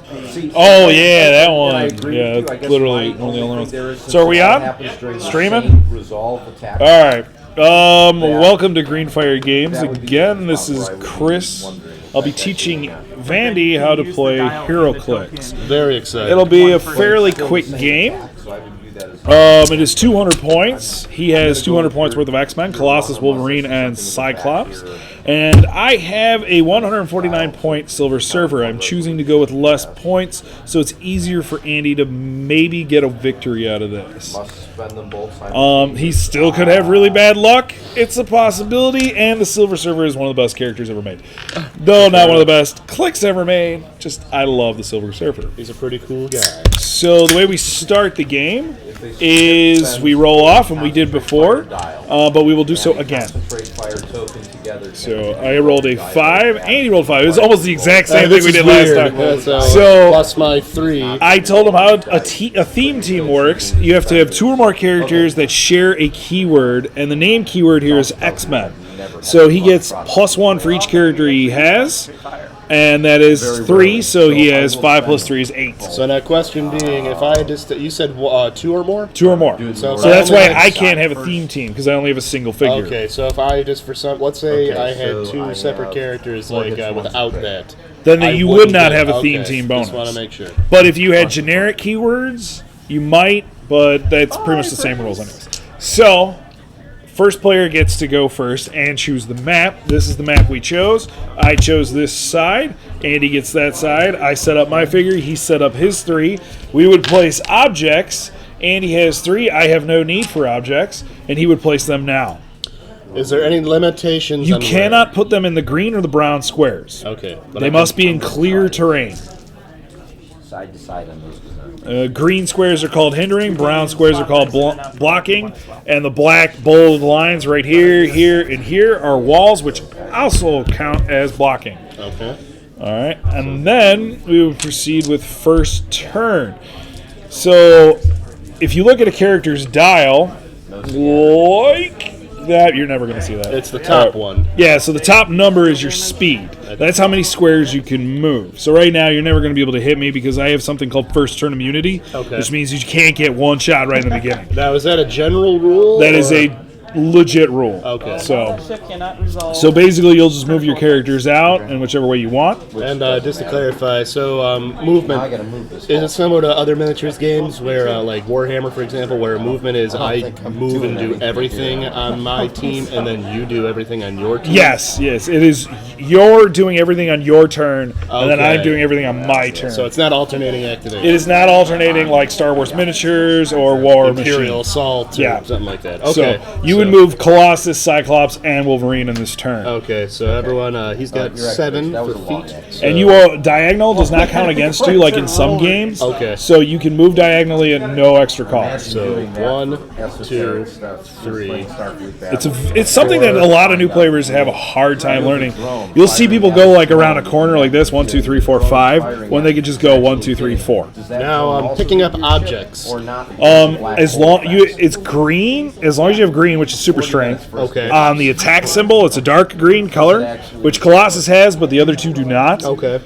Oh, yeah, that one. Yeah, that's literally one of the only ones. So are we on? Streaming? All right. Welcome to Greenfire Games. Again, this is Chris. I'll be teaching Vandy how to play Heroclix. Very excited. It'll be a fairly quick game. It is 200 points. He has 200 points worth of X-Men, Colossus, Wolverine, and Cyclops. And I have a 149-point Silver Surfer. I'm choosing to go with less points, so it's easier for Andy to maybe get a victory out of this. He still could have really bad luck. It's a possibility, and the Silver Surfer is one of the best characters ever made. Though not one of the best clicks ever made, just I love the Silver Surfer. He's a pretty cool guy. So the way we start the game is we roll off, and we did before, but we will do so again. So I rolled a 5, and he rolled 5. It was almost the exact same thing we did last time. Yeah, so plus my 3. I told him how a theme team works. You have to have 2 or more characters that share a keyword, and the name keyword here is X-Men. So he gets +1 for each character he has. And that is 3, so he has 5 plus 3 is 8. So now question being, if I just, you said 2 or more? 2 or more. So that's why I can't have a theme team, because I only have a single figure. Okay, so if I just, for some, let's say I had 2 separate characters, like without that. Then you would not have a theme team bonus. Just want to make sure. But if you had generic keywords, you might, but that's pretty much the same rules anyways. So first player gets to go first and choose the map. This is the map we chose. I chose this side. Andy gets that side. I set up my figure. He set up his 3. We would place objects. Andy has 3. I have no need for objects, and he would place them now. Is there any limitations? You cannot put them in the green or the brown squares. Okay. They must be in clear terrain. Side to side on those. Green squares are called hindering, brown squares are called blocking, and the black bold lines right here, here, and here are walls, which also count as blocking. Okay. All right, and then we will proceed with first turn. So if you look at a character's dial, like that, you're never going to see that. It's the top one. Yeah, so the top number is your speed. That's how many squares you can move. So right now, you're never going to be able to hit me because I have something called first turn immunity, which means you can't get one shot right in the beginning. Now, is that a general rule? That is a legit rule. Okay. So basically, you'll just move your characters out in whichever way you want. And just to clarify, so movement, is it similar to other miniatures games where, like Warhammer, for example, where movement is I move and do everything on my team, and then you do everything on your team? Yes. It is you're doing everything on your turn, and then I'm doing everything on my turn. So it's not alternating activation. It is not alternating like Star Wars miniatures or War Imperial Machine. Assault or something like that. Okay. So you would move Colossus, Cyclops, and Wolverine in this turn. Okay, so everyone, he's got 7 for feet. So. And diagonal does not count against you like in some games. Okay. So you can move diagonally at no extra cost. So 1, 2, 3. It's something that a lot of new players have a hard time learning. You'll see people go like around a corner like this, 1, 2, 3, 4, 5, when they could just go 1, 2, 3, 4. Now picking up objects. It's green. As long as you have green, which is super strength. Okay. On the attack symbol, it's a dark green color, which Colossus has, but the other 2 do not. Okay.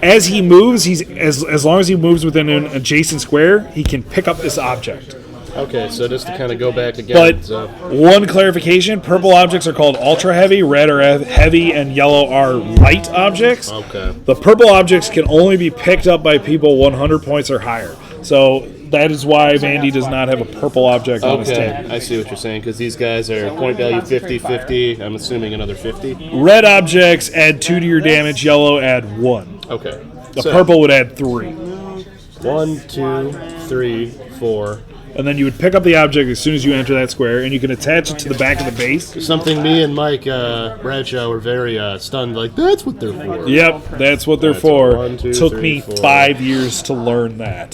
As he moves, as long as he moves within an adjacent square, he can pick up this object. Okay, so just to kind of go back again. But one clarification, purple objects are called ultra heavy, red are heavy, and yellow are light objects. Okay. The purple objects can only be picked up by people 100 points or higher. So that is why Vandy does not have a purple object on his team. I see what you're saying, because these guys are point value 50, 50, I'm assuming another 50. Red objects add 2 to your damage, yellow add 1. Okay. The purple would add 3. 1, 2, 3, 4. And then you would pick up the object as soon as you enter that square, and you can attach it to the back of the base. Something me and Mike Bradshaw were very stunned, like, that's what they're for. Yep, that's what they're for. 1, 2, Took 3, me 4. 5 years to learn that.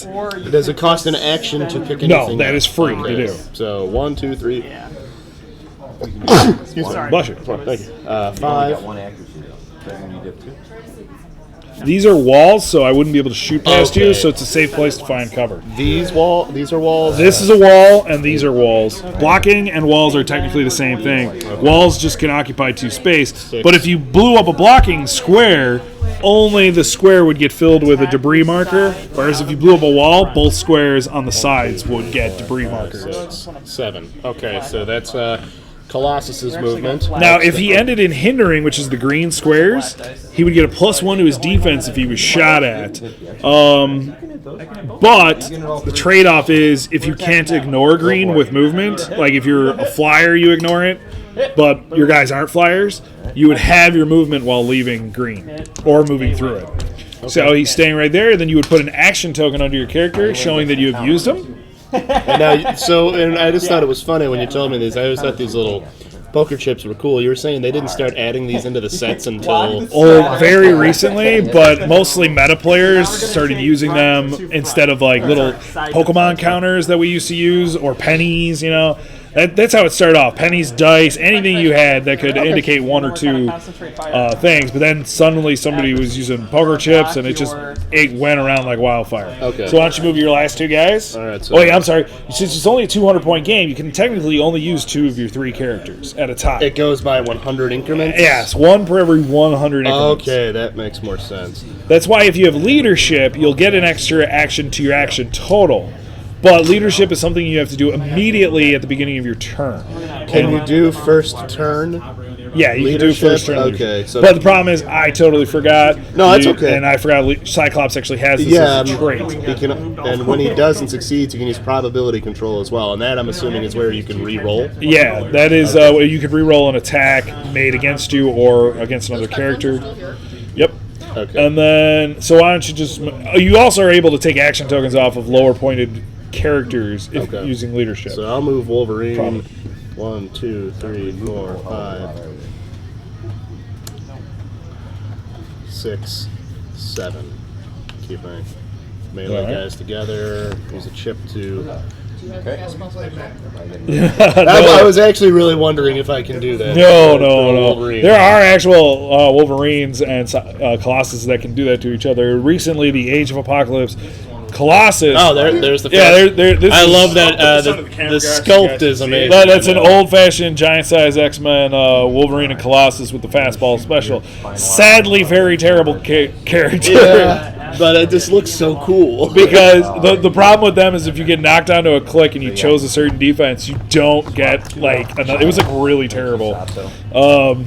Does it cost an action to pick anything No, that up? is free to do. So 1, 2, 3. Excuse me. Bless you. Thank you. 5. These are walls, so I wouldn't be able to shoot past you, so it's a safe place to find cover. These are walls? This is a wall, and these are walls. Blocking and walls are technically the same thing. Walls just can occupy 2 space, but if you blew up a blocking square, only the square would get filled with a debris marker, whereas if you blew up a wall, both squares on the sides would get debris markers. 7. Okay, so that's Colossus's movement. Now, if he ended in hindering, which is the green squares, he would get a +1 to his defense if he was shot at. But the trade-off is if you can't ignore green with movement, like if you're a flyer, you ignore it, but your guys aren't flyers, you would have your movement while leaving green or moving through it. Okay. So he's staying right there, then you would put an action token under your character showing that you have used him. And I just thought it was funny when you told me this. I always thought these little poker chips were cool. You were saying they didn't start adding these into the sets until very recently, but mostly meta players started using them instead of like little Pokemon counters that we used to use or pennies, you know. That's how it started off. Pennies, dice, anything you had that could indicate one or two things. But then suddenly somebody was using poker chips, and it went around like wildfire. Okay. So why don't you move your last two guys? All right. So oh, yeah, I'm sorry. Since it's only a 200-point game, you can technically only use 2 of your 3 characters at a time. It goes by 100 increments? Yes, 1 per every 100 increments. Okay, that makes more sense. That's why if you have leadership, you'll get an extra action to your action total. But leadership is something you have to do immediately at the beginning of your turn. Can you do first turn? Yeah, you can do first turn. Okay. So but the problem is, I totally forgot. No, that's okay. And I forgot Cyclops actually has this as a trait. And when he does and succeeds, you can use probability control as well. And that, I'm assuming, is where you can re-roll? Yeah, that is where you can re-roll an attack made against you or against another character. Yep. Okay. And then, so why don't you just... You also are able to take action tokens off of lower-pointed characters using leadership. So I'll move Wolverine. 1, 2, 3, 4, 5, 6, 7. Keep my melee guys together. Use a chip to. Okay. I was actually really wondering if I can do that. No. There are actual Wolverines and Colossus that can do that to each other. Recently, the Age of Apocalypse. Colossus. Oh, there's the. Yeah, I love that. The sculpt is amazing. That's an old-fashioned giant-size X-Men Wolverine and Colossus with the fastball special. Sadly, very terrible character. Yeah, but it just looks so cool. Because the problem with them is if you get knocked onto a click and you chose a certain defense, you don't get like another. It was like really terrible. But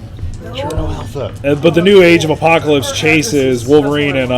the new Age of Apocalypse chases Wolverine and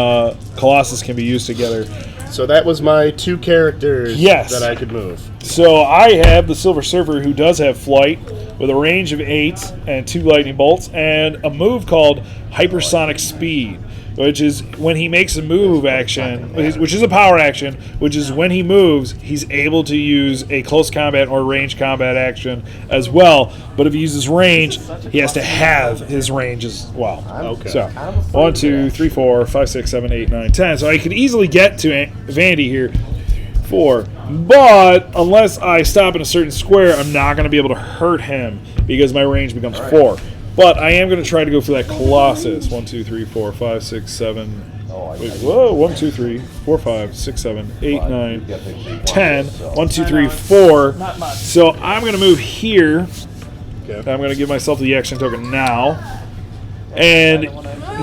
Colossus can be used together. So that was my 2 characters that I could move. So I have the Silver Surfer, who does have flight with a range of 8 and 2 lightning bolts, and a move called Hypersonic Speed, which is when he makes a move action, which is a power action, which is when he moves, he's able to use a close combat or range combat action as well. But if he uses range, he has to have his range as well. Okay. So 1, 2, 3, 4, 5, 6, 7, 8, 9, 10. So I could easily get to Vandy here. 4. But unless I stop in a certain square, I'm not going to be able to hurt him because my range becomes 4. But I am going to try to go for that Colossus. 1, 2, 3, 4, 5, 6, 7. Wait, whoa, 1, 2, 3, 4, 5, 6, 7, 8, 9, 10. 1, 2, 3, 4. So I'm going to move here. Okay. I'm going to give myself the action token now. And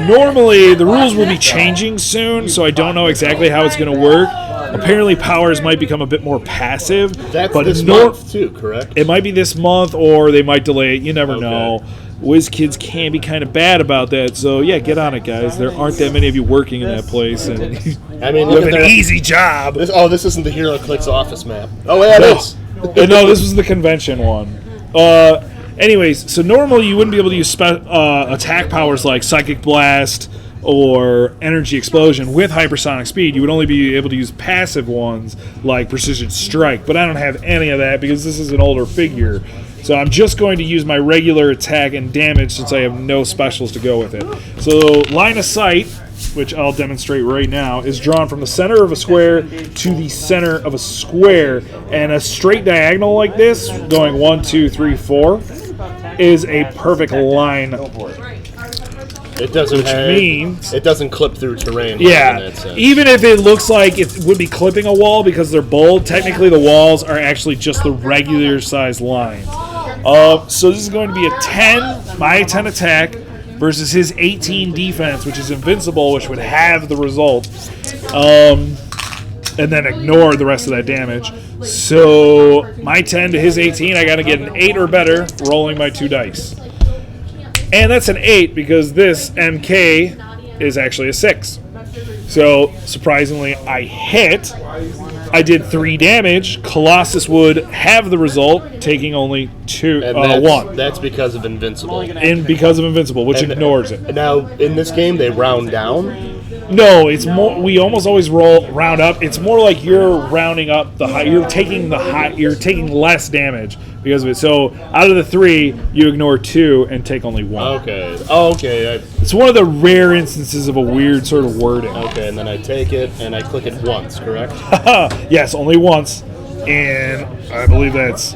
normally the rules will be changing soon, so I don't know exactly how it's going to work. Apparently powers might become a bit more passive. That's this month too, correct? It might be this month, or they might delay it. You never know. WizKids can be kind of bad about that, so yeah, get on it, guys. There aren't that many of you working in that place, and I mean, you have an easy job. This isn't the Heroclix office map. Oh, yeah, it is. No, this was the convention one. Anyways, so normally you wouldn't be able to use attack powers like Psychic Blast or Energy Explosion with Hypersonic Speed. You would only be able to use passive ones like Precision Strike, but I don't have any of that because this is an older figure. So I'm just going to use my regular attack and damage since I have no specials to go with it. So line of sight, which I'll demonstrate right now, is drawn from the center of a square to the center of a square. And a straight diagonal like this, going 1, 2, 3, 4, is a perfect line. It doesn't clip through terrain. Yeah, even if it looks like it would be clipping a wall because they're bold, technically the walls are actually just the regular size lines. So this is going to be a 10, my 10 attack, versus his 18 defense, which is invincible, which would have the result, and then ignore the rest of that damage. So my 10 to his 18, I got to get an 8 or better, rolling my 2 dice. And that's an 8 because this MK is actually a 6. So, surprisingly, I hit. I did 3 damage. Colossus would have the result, taking only 1. That's because of Invincible. And because of Invincible, which ignores it. Now, in this game, they round down. No, it's more. We almost always round up. It's more like you're rounding up the high. You're taking the high. You're taking less damage because of it. So out of the 3, you ignore 2 and take only 1. Okay. Oh, okay. It's one of the rare instances of a weird sort of wording. Okay, and then I take it and I click it once, correct? Yes, only once, and I believe that's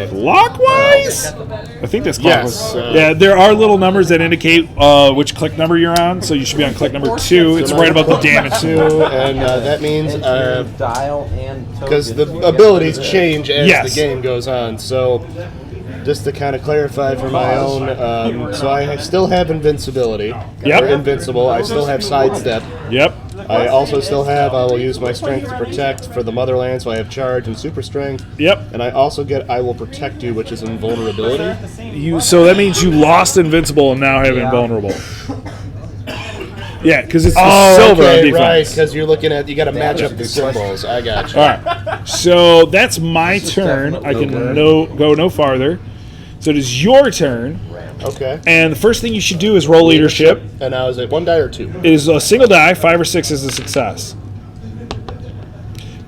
clockwise. I think that's clockwise. Yes. Yeah, there are little numbers that indicate which click number you're on, so you should be on click number 2. It's right about the damage. 2, and that means dial and because the abilities change as Yes. the game goes on. So, just to kind of clarify for my own, so I still have invincibility. Yep. Or invincible. I still have sidestep. Yep. I also still have, I will use my strength to protect for the motherland, so I have charge and super strength. Yep. And I also get I will protect you, which is invulnerability. So that means you lost invincible and now have invulnerable. Yeah, because it's the silver on defense. Right, because you're looking at, you got to match up the symbols. I got you. All right. So that's my turn. I can go no farther. So it is your turn. Okay. And the first thing you should do is roll leadership. And now is it 1 die or 2? It is a single die. 5 or 6 is a success.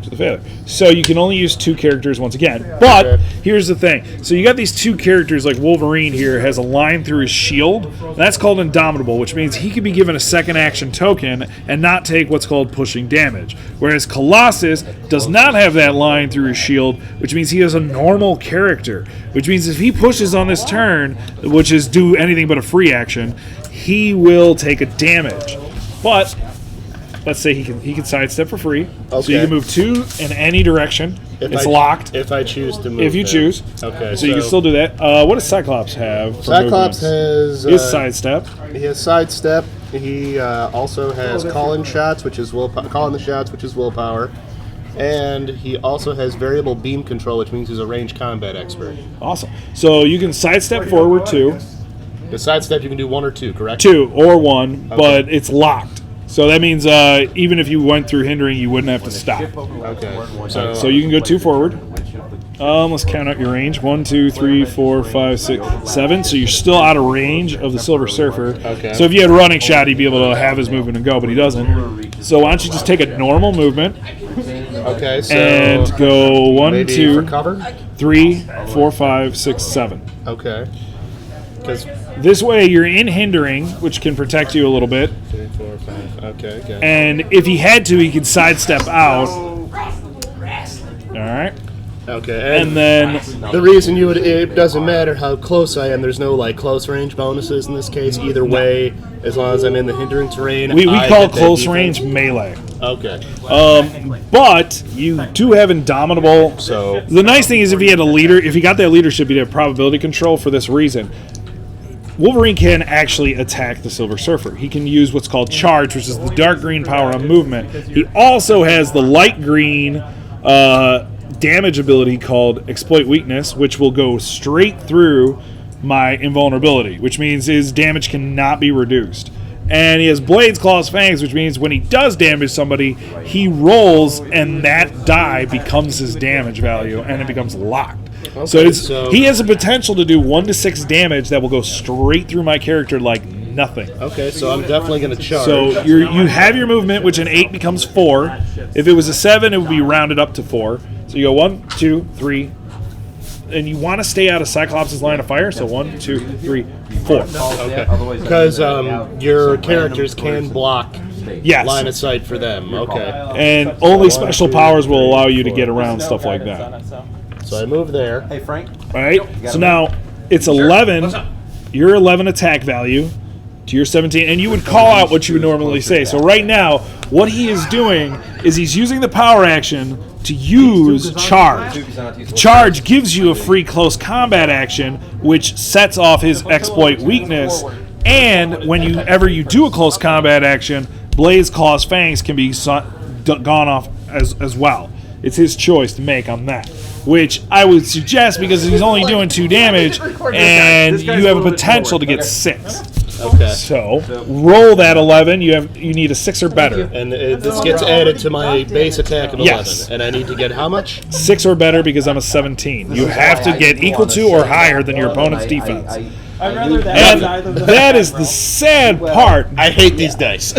To the failure. So you can only use 2 characters once again. But here's the thing. So you got these 2 characters, like Wolverine here has a line through his shield. That's called Indomitable, which means he can be given a second action token and not take what's called pushing damage. Whereas Colossus does not have that line through his shield, which means he is a normal character. Which means if he pushes on this turn, which is do anything but a free action, he will take a damage. But let's say he can sidestep for free. Okay. So you can move 2 in any direction. It's locked. If I choose to move. If you choose. Okay. So you can still do that. What does Cyclops have for Cyclops movements? has His sidestep. He has sidestep. He also has call-in shots, which is call in the shots, which is willpower. And he also has variable beam control, which means he's a ranged combat expert. Awesome. So you can sidestep forward 2. The sidestep you can do 1 or 2, correct? 2 or 1, but it's locked. So that means even if you went through hindering, you wouldn't have to stop. Okay. So you can go 2 forward. Let's count out your range. 1, 2, 3, 4, 5, 6, 7. So you're still out of range of the Silver Surfer. Okay. So if you had a running shot, he'd be able to have his movement and go, but he doesn't. So why don't you just take a normal movement Okay. So and go 1, maybe 2, for cover. 3, 4, 5, 6, 7. Okay. Because This way you're in hindering, which can protect you a little bit. 3, 4, 5. Okay. Okay. And if he had to, he could sidestep out. All right. Okay. And then The reason you would, it doesn't matter how close I am. There's no like close range bonuses in this case. Either way, as long as I'm in the hindering terrain, we I call get that close defense. range melee. Okay. But you do have Indomitable. So The nice thing is if he had a leader, if he got that leadership, he'd have probability control for this reason. Wolverine can actually attack the Silver Surfer. He can use what's called charge, which is the dark green power on movement. He also has the light green damage ability called exploit weakness, which will go straight through my invulnerability, which means his damage cannot be reduced. And he has blades, claws, fangs, which means when he does damage somebody, he rolls and that die becomes his damage value and it becomes locked. Okay, So he has a potential to do 1 to 6 damage that will go straight through my character like nothing. okay, so I'm definitely going to charge. So you have your movement, which an 8 becomes 4. If it was a 7, it would be rounded up to 4. So you go 1, 2, 3, and you want to stay out of Cyclops' line of fire. So 1, 2, 3, 4. Okay. Because your characters can block Yes. line of sight for them. Okay. And only special powers will allow you to get around stuff like that. So I move there. Hey, Frank. All right. So now it's 11. Your 11 attack value to your 17, and you would call out what you would normally say. So right now, what he is doing is he's using the power action to use Charge. Charge gives you a free close combat action, which sets off his exploit weakness. And whenever you do a close combat action, Blaze Claw's Fangs can be gone off as well. It's his choice to make on that, which I would suggest because he's only doing 2 damage, and you have a potential to get 6. Okay. So roll that 11. You need a 6 or better. And this gets added to my base attack of 11. Yes. And I need to get how much? 6 or better because I'm a 17. You have to get equal to or higher than your opponent's defense. I'd rather that And than either of those. that is the sad part. I hate these dice.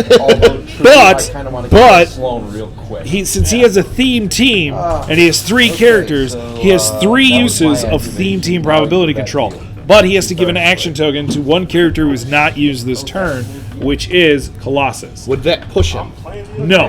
But he since he has a theme team and he has 3 characters, he has 3 uses of theme team probability control. But he has to give an action token to one character who is not used this turn, which is Colossus. Would that push him? No.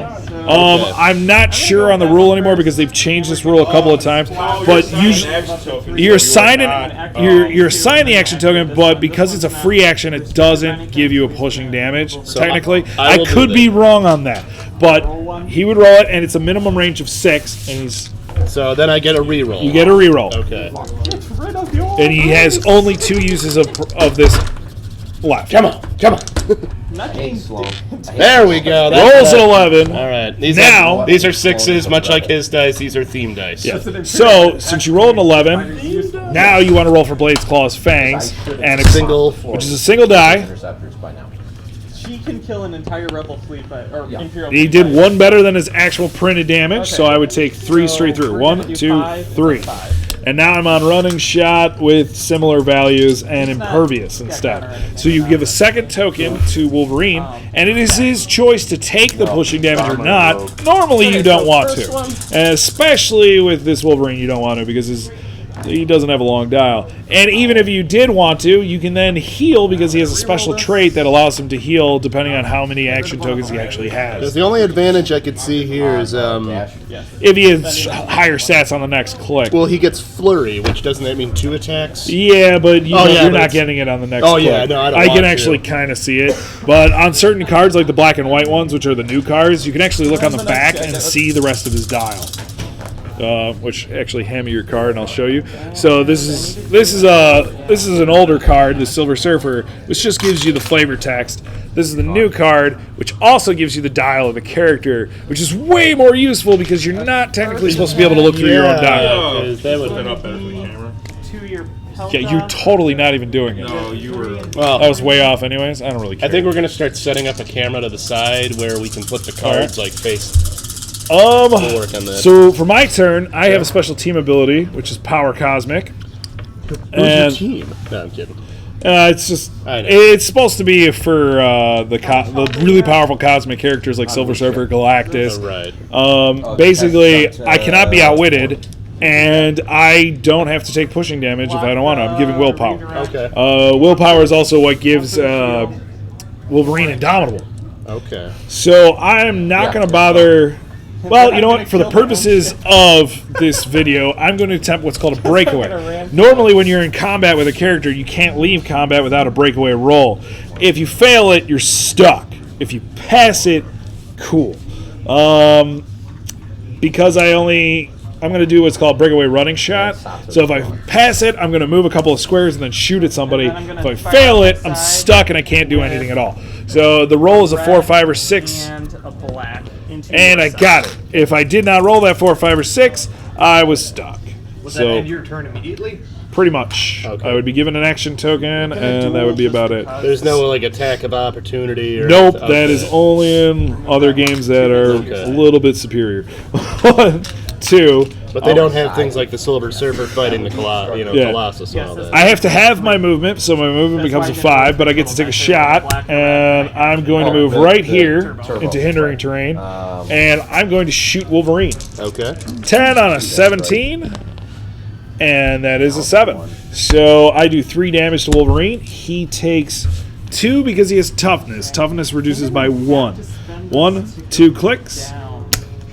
I'm not sure on the rule anymore because they've changed this rule a couple of times. But usually, you're assigning the action token, but because it's a free action, it doesn't give you a pushing damage. Technically, I could be wrong on that, but he would roll it, and it's a minimum range of 6, and he's. So then I get a reroll. You get a reroll. Okay. And he has only 2 uses of this left. Come on. There we go. Rolls an 11. All right. Now- These are 6s, much like his dice. These are theme dice. Yeah. So, since you rolled an 11, now you want to roll for Blade's Claw's Fangs, and Single. which is a single die. Interceptors by now. She can kill an entire rebel fleet, Imperial He fleet did by- 1 better than his actual printed damage, so I would take 3 straight through. we're 1, gonna do 2, 5, 3. 5. And now I'm on running shot with similar values and impervious instead. So you give a second token to Wolverine, and it is his choice to take the pushing damage or not. Normally you don't want to. And especially with this Wolverine you don't want to because he doesn't have a long dial. And even if you did want to, you can then heal because he has a special trait that allows him to heal depending on how many action tokens he actually has. The only advantage I could see here is, If he has higher stats on the next click. well, he gets flurry, which doesn't that mean 2 attacks? Yeah, but you're but not it's- getting it on the next Oh, click. yeah, no, I don't I want can actually to. kind of see it. But on certain cards, like the black and white ones, which are the new cards, you can actually look on the back and see the rest of his dial. Which actually hand me your card and I'll show you. So this is an older card, the Silver Surfer, which just gives you the flavor text. This is the new card, which also gives you the dial of the character, which is way more useful because you're not technically supposed to be able to look through your own dial. That would Set up as we camera. 2-year Yeah, you're totally not even doing it. No, you were. Well, That was way off anyways. I don't really care. I think we're gonna start setting up a camera to the side where we can put the cards like face. We'll work on that. So for my turn, I have a special team ability, which is Power Cosmic. Who's And your team? No, I'm kidding. it's just I know. it's supposed to be for the really powerful cosmic characters like Silver Surfer, Galactus. Oh, right. Basically, I cannot be outwitted, and I don't have to take pushing damage if I don't want to. I'm giving willpower. Okay. Willpower is also what gives Wolverine Indomitable. Okay. So I'm not going to bother. Well, you know what? For the purposes of this video, I'm going to attempt what's called a breakaway. Normally, when you're in combat with a character, you can't leave combat without a breakaway roll. If you fail it, you're stuck. If you pass it, cool. Because I'm going to do what's called breakaway running shot. So if I pass it, I'm going to move a couple of squares and then shoot at somebody. If I fail it, I'm stuck and I can't do anything at all. So the roll is a 4, 5, or 6. And a black. And I got it. If I did not roll that 4, 5, or 6, I was stuck. Was So that end your turn immediately? pretty much, Okay. I would be given an action token, and that would be about it. There's no like attack of opportunity or Nope, okay. that is only in other games that are a little bit superior. 1, 2. But they don't have things like the Silver Surfer fighting the Yeah. Colossus and all that. I have to have my movement, so my movement becomes a 5, but I get to take a shot, and I'm going to move right here into hindering terrain, and I'm going to shoot Wolverine. Okay. 10 on a 17, and that is a 7. So I do 3 damage to Wolverine. He takes 2 because he has toughness. Toughness reduces by 1. 1, 2 clicks,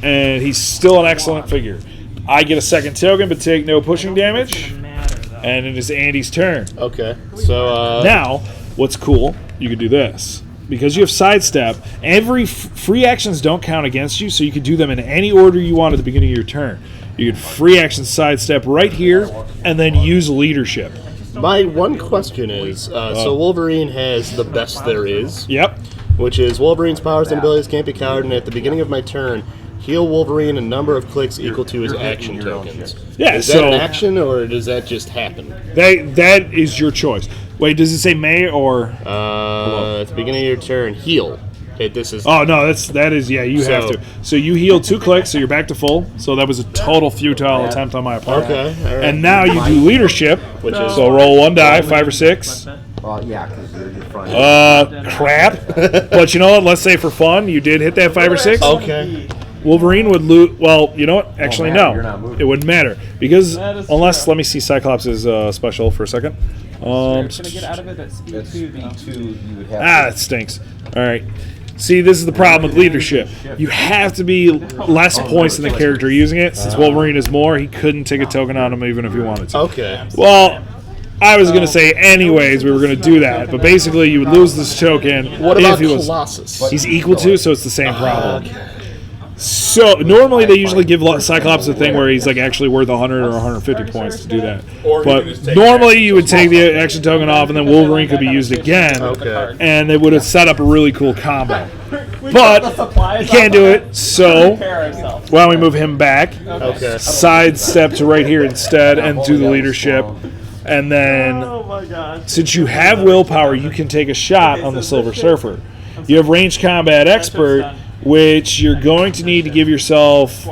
and he's still an excellent figure. I get a second token, but take no pushing damage, and it is Andy's turn. Okay. So Now, what's cool, you can do this. because you have Sidestep, every free actions don't count against you, so you can do them in any order you want at the beginning of your turn. You can free action Sidestep right here, and then use Leadership. My one question is, so Wolverine has the best there is. Yep. Which is Wolverine's powers and abilities can't be countered, and at the beginning of my turn, heal Wolverine a number of clicks equal to his action tokens. Yeah, is that an action, or does that just happen? That is your choice. Wait, does it say may or? At the beginning of your turn, heal. This is. Oh no, that is you have to. So you heal 2 clicks, so you're back to full. So that was a total futile attempt on my part. Okay. All right. And now you do Leadership, which is so roll 1 die, 5 or 6. Yeah, because you're front. Crap. But you know what? Let's say for fun, you did hit that 5 or 6. Okay. Wolverine would lose. Well, you know what? Actually, no. It wouldn't matter because unless let me see Cyclops' special for a second. You're gonna get out of it at speed 2. You would have That stinks. All right. See, this is the problem with Leadership. You have to be less points than the character using it. Since Wolverine is more, he couldn't take a token on him even if he wanted to. Okay. Well, I was going to say anyways we were going to do that, but basically you would lose this token. What about if he was, Colossus? He's equal to, so it's the same problem. So normally they usually give Cyclops a thing where he's like actually worth 100 or 150 points to do that. But normally you would take the action token off, and then Wolverine could be used again, and they would have set up a really cool combo. But you can't do it, so why don't we move him back? Okay. Sidestep to right here instead, and do the Leadership. And then, since you have willpower, you can take a shot on the Silver Surfer. You have Ranged Combat Expert, which you're going to need to give yourself.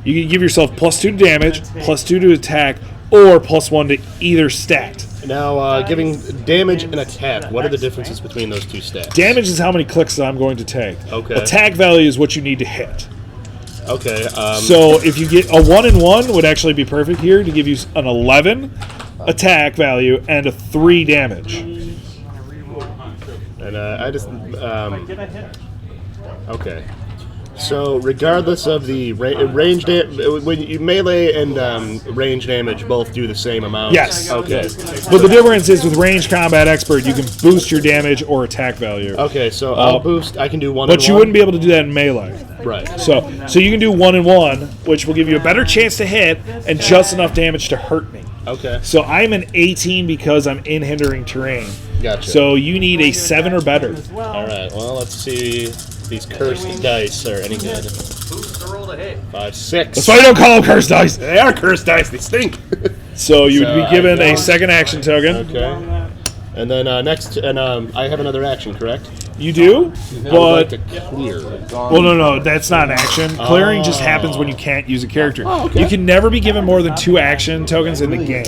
You can give yourself +2 to damage, +2 to attack, or +1 to either stat. Now, giving damage and attack, what are the differences between those two stats? Damage is how many clicks that I'm going to take. Okay. Attack value is what you need to hit. Okay. So if you get a 1 and 1 would actually be perfect here to give you an 11 attack value and a 3 damage. And I just okay. So regardless of the range when you melee and range damage both do the same amount. Yes. Okay. But the difference is with Ranged Combat Expert, you can boost your damage or attack value. Okay, so I'll boost. I can do 1. But you wouldn't be able to do that in melee. Right. So you can do 1 and 1, which will give you a better chance to hit and just enough damage to hurt me. Okay. So I'm an 18 because I'm in hindering terrain. Gotcha. So you need a 7 or better. All right. Well, let's see if these cursed dice are any good. 5, 6. That's why you don't call them cursed dice. They are cursed dice. They stink. So you would be given a second action token. Okay. And then next, and I have another action, correct? You do, I would but like to clear. well, no, that's not an action. Clearing just happens when you can't use a character. You can never be given more than 2 action tokens in the game.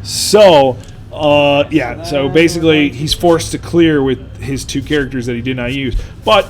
So, so basically, he's forced to clear with his 2 characters that he did not use. But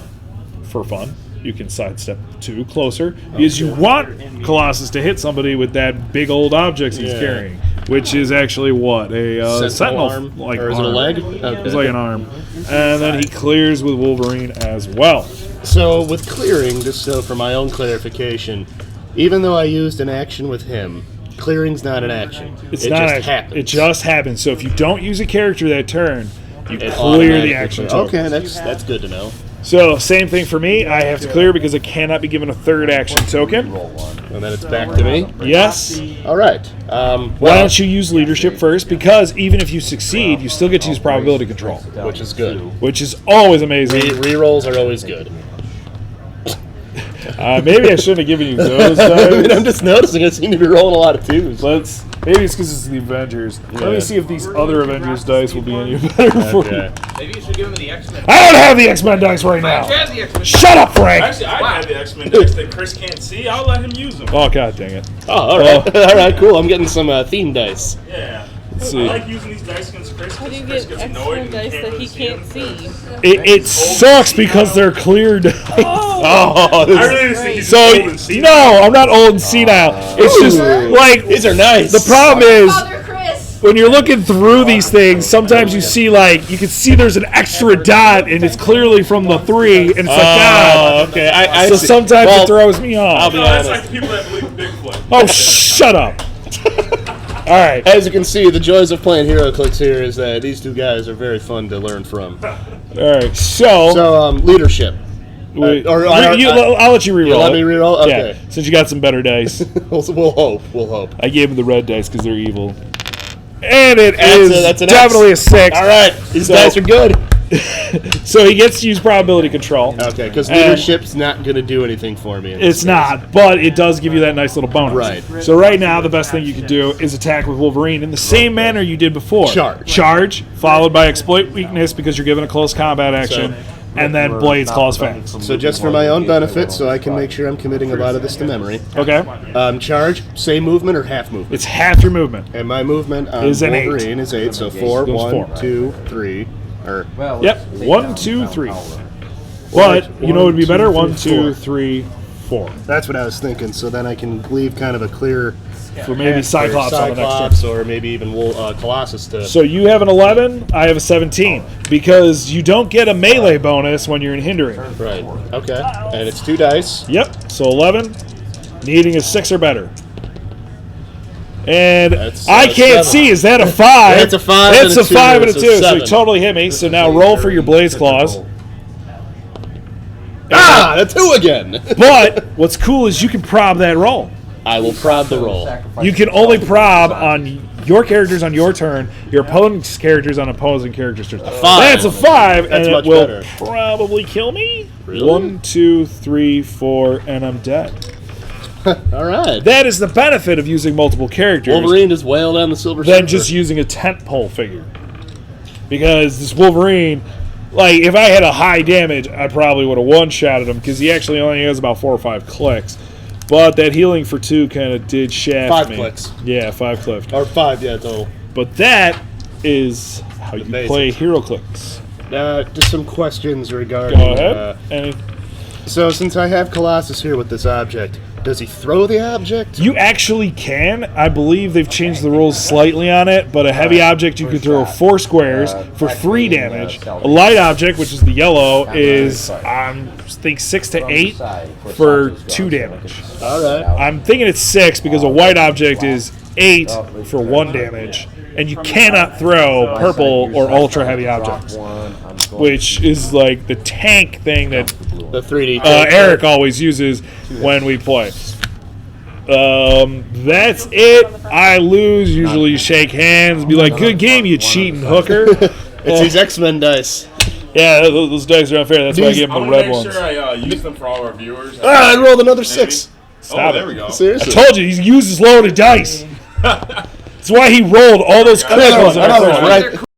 for fun, you can sidestep 2 closer because you want Colossus to hit somebody with that big old object he's carrying, which is actually what a sentinel arm, like or is arm. it a leg? Okay. It's like an arm, and then he clears with Wolverine as well. So with clearing, just so for my own clarification, even though I used an action with him, clearing's not an action. It's it not just action. happens. It just happens. So if you don't use a character that turn, you clear the action token. Okay, that's good to know. So same thing for me. I have to clear because I cannot be given a 3rd action token. And then it's back to me. Yes. All right. Why don't you use Leadership first? Because even if you succeed, you still get to use probability control, Which is good. which is always amazing. Rerolls are always good. Maybe I shouldn't have given you those. I mean, I'm just noticing I seem to be rolling a lot of 2s. Maybe it's because it's the Avengers. Let me see if these other Avengers dice will be any better for you. Maybe you should give him the X-Men. I don't have the X-Men dice right now. Have the X-Men. Shut up, Frank. Actually, I have the X-Men dice that Chris can't see. I'll let him use them. Oh god dang it. Oh, all right. All right, cool. I'm getting some theme dice. Yeah. Let's I see. like using these dice against Chris. How do you Chris get gets annoyed extra and dice that really he can't them. see? It sucks because they're clear dice. Oh, I really think he's So old and senile. no, I'm not old and senile. It's just like these are nice. the problem is Father Chris! when you're looking through these things, sometimes you see you can see there's an extra dot and it's clearly from the 3, and it's like God. okay. I So see. sometimes Well, it throws me I'll off. be No, that's honest. like people that believe in Bigfoot. Oh, shut up. All right. As you can see, the joys of playing HeroClix here is that these 2 guys are very fun to learn from. All right, so leadership. I'll let you reroll. You let me reroll? Okay. Yeah, since you got some better dice. We'll hope. I gave him the red dice because they're evil. And That's an definitely X. a 6. All right, these dice are good. So he gets to use probability control. Okay, because leadership's not going to do anything for me. It's not, but it does give you that nice little bonus. Right. So right now, the best thing you can do is attack with Wolverine in the same manner you did before. Charge, followed by exploit weakness because you're given a close combat action, and then Blades Claws Fangs. So just for my own benefit, so I can make sure I'm committing a lot of this to memory. Okay. Charge, same movement or half movement? It's half your movement. And my movement on Is an 8. Wolverine is 8, so 4, Goes 1, four. 2, 3. Yep, 1, 2, 3. But you know what would be better? 1, 2, 3, 4. That's what I was thinking. So then I can leave kind of a clear For maybe Cyclops on the next Cyclops turn. or maybe even Colossus to. So you have an 11, I have a 17. Because you don't get a melee bonus when you're in hindering. Right. Okay. And it's 2 dice. Yep, so 11, needing a 6 or better. And That's, I can't 7. see. Is that a 5? That's a 5 That's and a a 2, 5 and a so 2. So he 7. totally hit me. So now roll for your Blaze Claws. The 2 again. But what's cool is you can prob that roll. I will prod the roll. You can only prob on your characters on your turn, your opponent's characters on opposing characters' turns. That's a 5, That's and much it will better. probably kill me. Really? 1, 2, 3, 4, and I'm dead. All right. That is the benefit of using multiple characters. Wolverine just wailed on the Silver Than Surfer. just using a tent pole figure. Because this Wolverine, like, if I had a high damage, I probably would have one-shotted him because he actually only has about 4 or 5 clicks. But that healing for 2 kind of did shaft 5 me. clicks. Yeah, 5 clicks. Or 5, yeah, total. But that is how you basics. play Heroclix. Just some questions regarding. Go ahead. So since I have Colossus here with this object, does he throw the object? You actually can. I believe they've changed the rules slightly on it, but a heavy object you can throw 4 squares for 3 damage. A light object, which is the yellow, is I think 6 to 8 for 2 damage. All right. I'm thinking it's 6 because a white object is 8 for 1 damage, and you cannot throw purple or ultra heavy objects, which is like the tank thing that The 3D. Eric always uses when we play. That's it. I lose. Usually you shake hands, be like, "Good game, you cheating hooker." It's these X-Men dice. Yeah, those dice are unfair. That's why I give them the red ones. Make sure I use them for all our viewers. I rolled another 6. Stop there it. we go. I Seriously. told you, he uses loaded dice. That's why he rolled all those criticals. Another one, right?